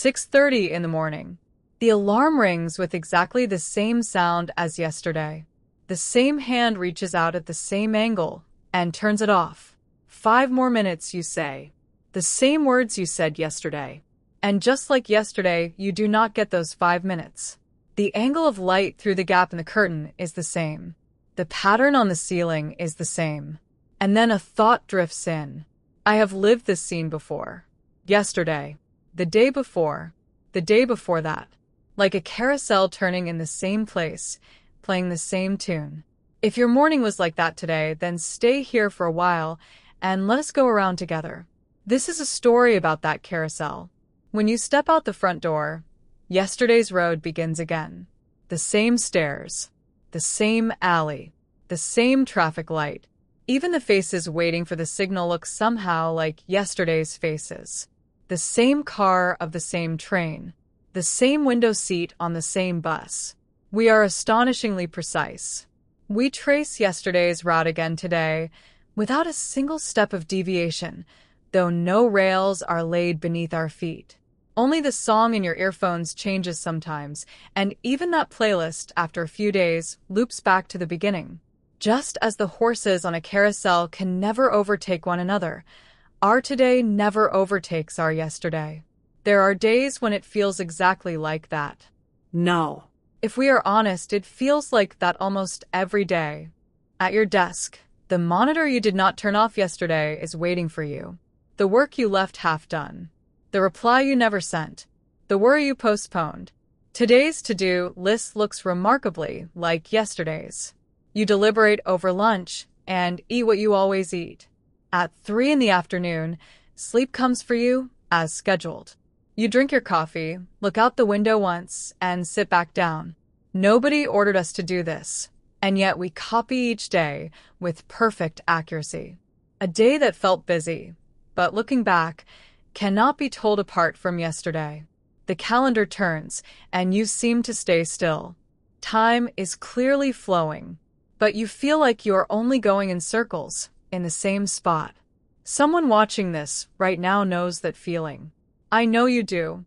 6:30 in the morning. The alarm rings with exactly the same sound as yesterday. The same hand reaches out at the same angle and turns it off. 5 more minutes, you say. The same words you said yesterday. And just like yesterday, you do not get those 5 minutes. The angle of light through the gap in the curtain is the same. The pattern on the ceiling is the same. And then a thought drifts in. I have lived this scene before. Yesterday. The day before. The day before that. Like a carousel turning in the same place, playing the same tune. If your morning was like that today, then stay here for a while and let us go around together. This is a story about that carousel. When you step out the front door, yesterday's road begins again. The same stairs, the same alley, the same traffic light. Even the faces waiting for the signal look somehow like yesterday's faces. The same car of the same train. The same window seat on the same bus. We are astonishingly precise. We trace yesterday's route again today, without a single step of deviation, though no rails are laid beneath our feet. Only the song in your earphones changes sometimes, and even that playlist, after a few days, loops back to the beginning. Just as the horses on a carousel can never overtake one another, our today never overtakes our yesterday. There are days when it feels exactly like that. No. If we are honest, it feels like that almost every day. At your desk, the monitor you did not turn off yesterday is waiting for you. The work you left half done. The reply you never sent. The worry you postponed. Today's to-do list looks remarkably like yesterday's. You deliberate over lunch and eat what you always eat. At 3 in the afternoon, sleep comes for you as scheduled. You drink your coffee, look out the window once, and sit back down. Nobody ordered us to do this, and yet we copy each day with perfect accuracy. A day that felt busy, but looking back, cannot be told apart from yesterday. The calendar turns, and you seem to stay still. Time is clearly flowing, but you feel like you are only going in circles, in the same spot. Someone watching this right now knows that feeling. I know you do.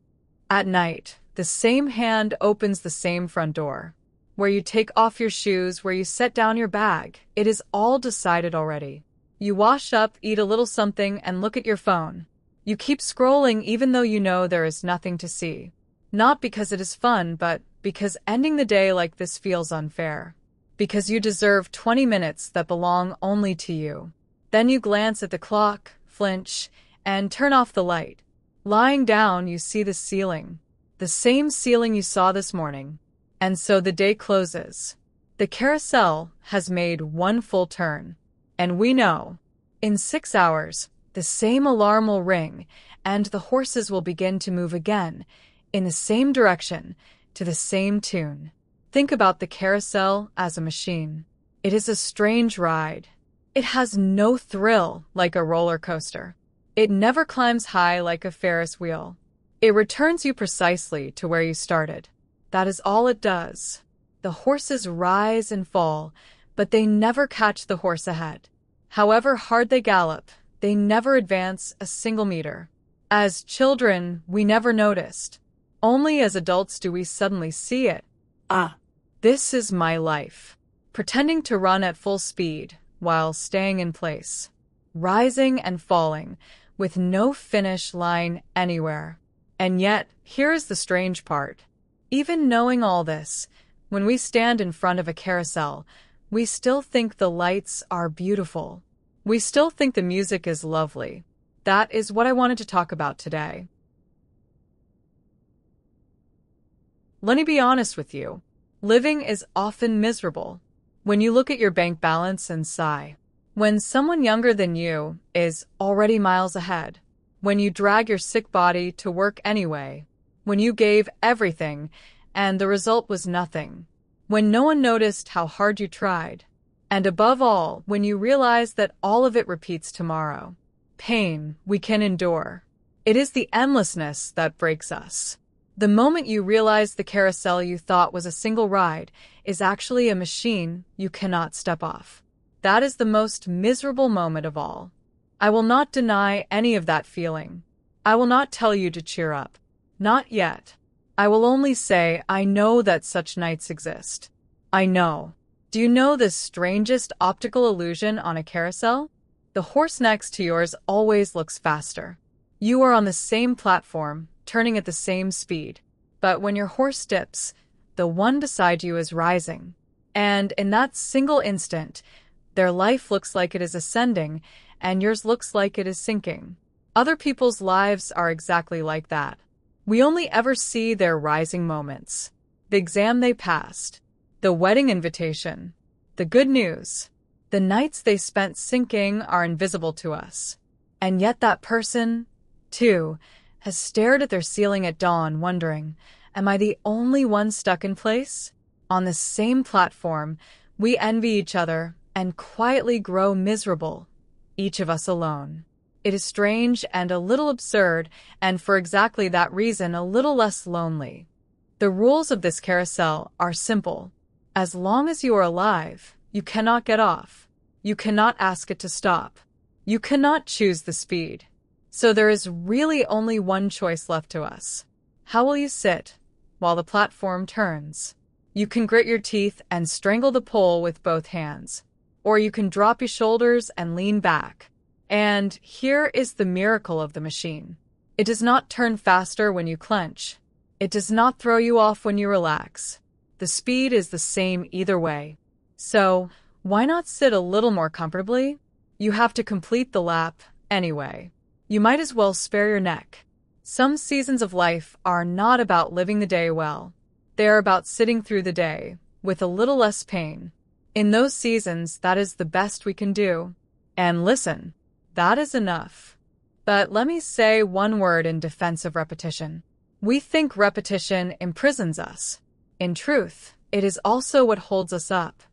At night, the same hand opens the same front door. Where you take off your shoes, where you set down your bag, it is all decided already. You wash up, eat a little something, and look at your phone. You keep scrolling even though you know there is nothing to see. Not because it is fun, but because ending the day like this feels unfair. Because you deserve 20 minutes that belong only to you. Then you glance at the clock, flinch, and turn off the light. Lying down, you see the ceiling. The same ceiling you saw this morning. And so the day closes. The carousel has made one full turn. And we know, in 6 hours, the same alarm will ring, and the horses will begin to move again, in the same direction, to the same tune. Think about the carousel as a machine. It is a strange ride. It has no thrill like a roller coaster. It never climbs high like a Ferris wheel. It returns you precisely to where you started. That is all it does. The horses rise and fall, but they never catch the horse ahead. However hard they gallop, they never advance a single meter. As children, we never noticed. Only as adults do we suddenly see it. This is my life. Pretending to run at full speed while staying in place. Rising and falling, with no finish line anywhere. And yet, here is the strange part. Even knowing all this, when we stand in front of a carousel, we still think the lights are beautiful. We still think the music is lovely. That is what I wanted to talk about today. Let me be honest with you. Living is often miserable. When you look at your bank balance and sigh. When someone younger than you is already miles ahead. When you drag your sick body to work anyway. When you gave everything and the result was nothing. When no one noticed how hard you tried. And above all, when you realize that all of it repeats tomorrow. Pain we can endure. It is the endlessness that breaks us. The moment you realize the carousel you thought was a single ride is actually a machine you cannot step off. That is the most miserable moment of all. I will not deny any of that feeling. I will not tell you to cheer up. Not yet. I will only say I know that such nights exist. I know. Do you know the strangest optical illusion on a carousel? The horse next to yours always looks faster. You are on the same platform, turning at the same speed. But when your horse dips, the one beside you is rising. And in that single instant, their life looks like it is ascending, and yours looks like it is sinking. Other people's lives are exactly like that. We only ever see their rising moments. The exam they passed, the wedding invitation, the good news. The nights they spent sinking are invisible to us. And yet that person, too, has stared at their ceiling at dawn wondering, am I the only one stuck in place? On the same platform, we envy each other and quietly grow miserable, each of us alone. It is strange and a little absurd, and for exactly that reason a little less lonely. The rules of this carousel are simple. As long as you are alive, you cannot get off. You cannot ask it to stop. You cannot choose the speed. So there is really only one choice left to us. How will you sit while the platform turns? You can grit your teeth and strangle the pole with both hands, or you can drop your shoulders and lean back. And here is the miracle of the machine. It does not turn faster when you clench. It does not throw you off when you relax. The speed is the same either way. So, why not sit a little more comfortably? You have to complete the lap anyway. You might as well spare your neck. Some seasons of life are not about living the day well. They are about sitting through the day with a little less pain. In those seasons, that is the best we can do. And listen, that is enough. But let me say one word in defense of repetition. We think repetition imprisons us. In truth, it is also what holds us up.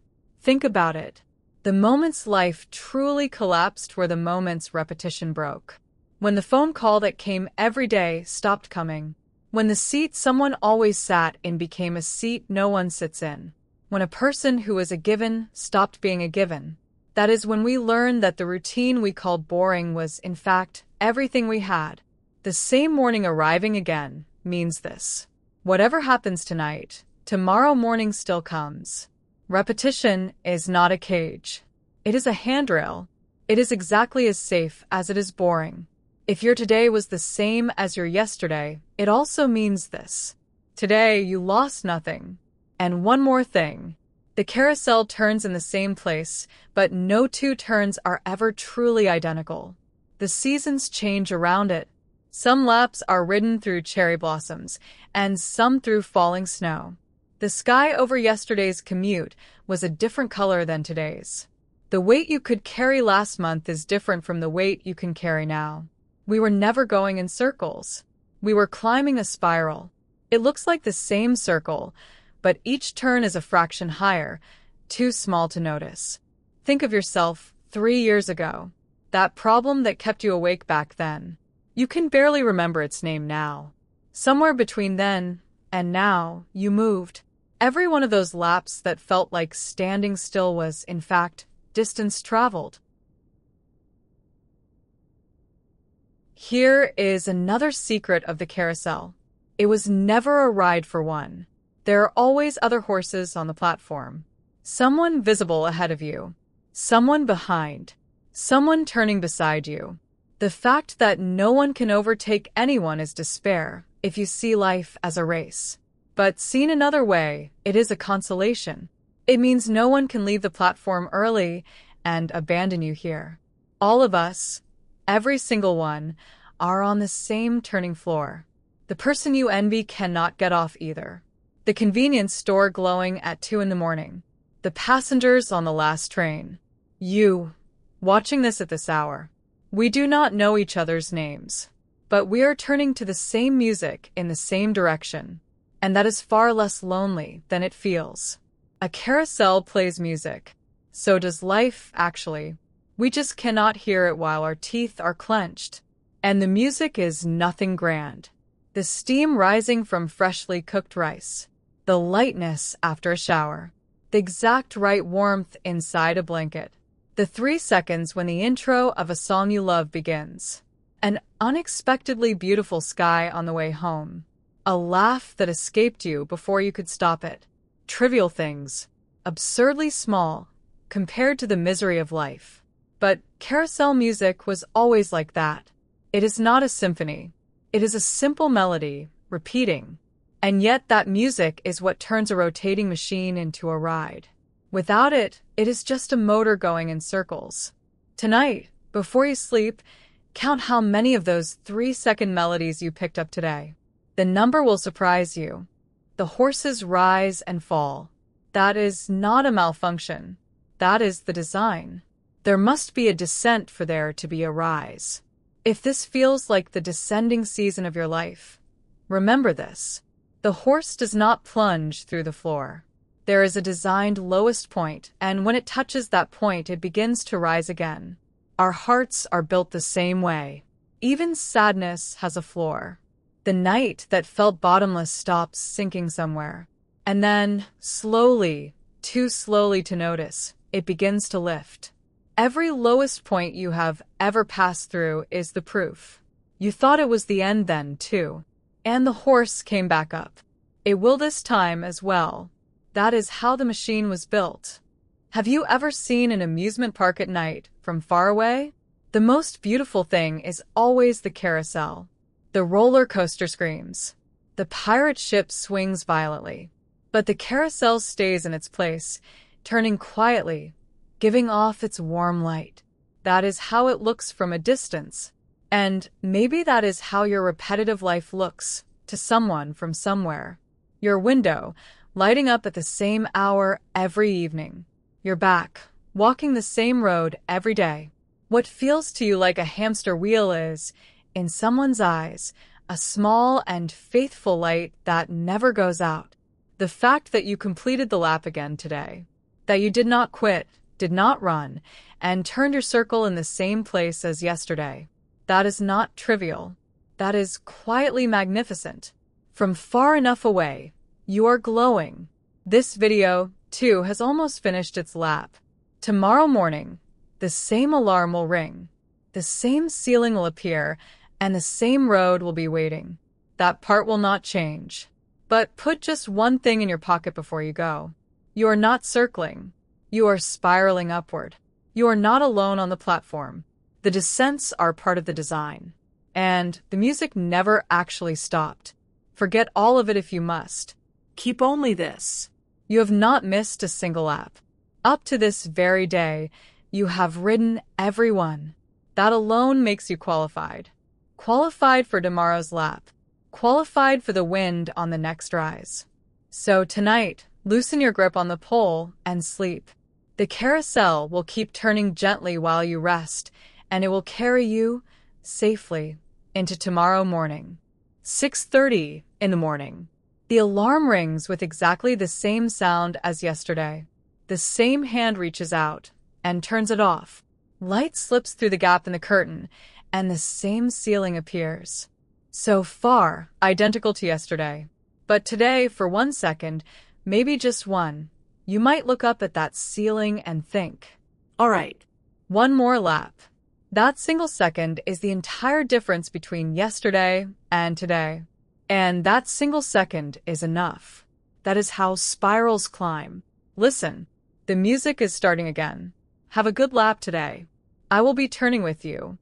Think about it. The moments life truly collapsed were the moments repetition broke. When the phone call that came every day stopped coming. When the seat someone always sat in became a seat no one sits in. When a person who was a given stopped being a given. That is when we learned that the routine we called boring was, in fact, everything we had. The same morning arriving again means this. Whatever happens tonight, tomorrow morning still comes. Repetition is not a cage. It is a handrail. It is exactly as safe as it is boring. If your today was the same as your yesterday, it also means this. Today you lost nothing. And one more thing. The carousel turns in the same place, but no two turns are ever truly identical. The seasons change around it. Some laps are ridden through cherry blossoms, and some through falling snow. The sky over yesterday's commute was a different color than today's. The weight you could carry last month is different from the weight you can carry now. We were never going in circles. We were climbing a spiral. It looks like the same circle, but each turn is a fraction higher, too small to notice. Think of yourself 3 years ago. That problem that kept you awake back then. You can barely remember its name now. Somewhere between then and now, you moved. Every one of those laps that felt like standing still was, in fact, distance traveled. Here is another secret of the carousel. It was never a ride for one. There are always other horses on the platform. Someone visible ahead of you. Someone behind. Someone turning beside you. The fact that no one can overtake anyone is despair, if you see life as a race. But seen another way, it is a consolation. It means no one can leave the platform early and abandon you here. All of us, every single one, are on the same turning floor. The person you envy cannot get off either. The convenience store glowing at 2 a.m. The passengers on the last train. You, watching this at this hour. We do not know each other's names, but we are turning to the same music in the same direction. And that is far less lonely than it feels. A carousel plays music. So does life, actually. We just cannot hear it while our teeth are clenched. And the music is nothing grand. The steam rising from freshly cooked rice. The lightness after a shower. The exact right warmth inside a blanket. The 3 seconds when the intro of a song you love begins. An unexpectedly beautiful sky on the way home. A laugh that escaped you before you could stop it. Trivial things, absurdly small, compared to the misery of life. But carousel music was always like that. It is not a symphony. It is a simple melody, repeating. And yet that music is what turns a rotating machine into a ride. Without it, it is just a motor going in circles. Tonight, before you sleep, count how many of those 3-second melodies you picked up today. The number will surprise you. The horses rise and fall. That is not a malfunction. That is the design. There must be a descent for there to be a rise. If this feels like the descending season of your life, remember this. The horse does not plunge through the floor. There is a designed lowest point, and when it touches that point, it begins to rise again. Our hearts are built the same way. Even sadness has a floor. The night that felt bottomless stops sinking somewhere. And then, slowly, too slowly to notice, it begins to lift. Every lowest point you have ever passed through is the proof. You thought it was the end then, too. And the horse came back up. It will this time as well. That is how the machine was built. Have you ever seen an amusement park at night from far away? The most beautiful thing is always the carousel. The roller coaster screams. The pirate ship swings violently. But the carousel stays in its place, turning quietly, giving off its warm light. That is how it looks from a distance. And maybe that is how your repetitive life looks to someone from somewhere. Your window, lighting up at the same hour every evening. Your back, walking the same road every day. What feels to you like a hamster wheel is, in someone's eyes, a small and faithful light that never goes out. The fact that you completed the lap again today, that you did not quit, did not run, and turned your circle in the same place as yesterday, that is not trivial. That is quietly magnificent. From far enough away, you are glowing. This video, too, has almost finished its lap. Tomorrow morning, the same alarm will ring, the same ceiling will appear, and the same road will be waiting. That part will not change. But put just one thing in your pocket before you go. You are not circling. You are spiraling upward. You are not alone on the platform. The descents are part of the design. And the music never actually stopped. Forget all of it if you must. Keep only this. You have not missed a single lap. Up to this very day, you have ridden every one. That alone makes you qualified. Qualified for tomorrow's lap. Qualified for the wind on the next rise. So tonight, loosen your grip on the pole and sleep. The carousel will keep turning gently while you rest, and it will carry you safely into tomorrow morning. 6:30 in the morning. The alarm rings with exactly the same sound as yesterday. The same hand reaches out and turns it off. Light slips through the gap in the curtain, and the same ceiling appears. So far, identical to yesterday. But today, for 1 second, maybe just one, you might look up at that ceiling and think, all right, one more lap. That single second is the entire difference between yesterday and today. And that single second is enough. That is how spirals climb. Listen, the music is starting again. Have a good lap today. I will be turning with you.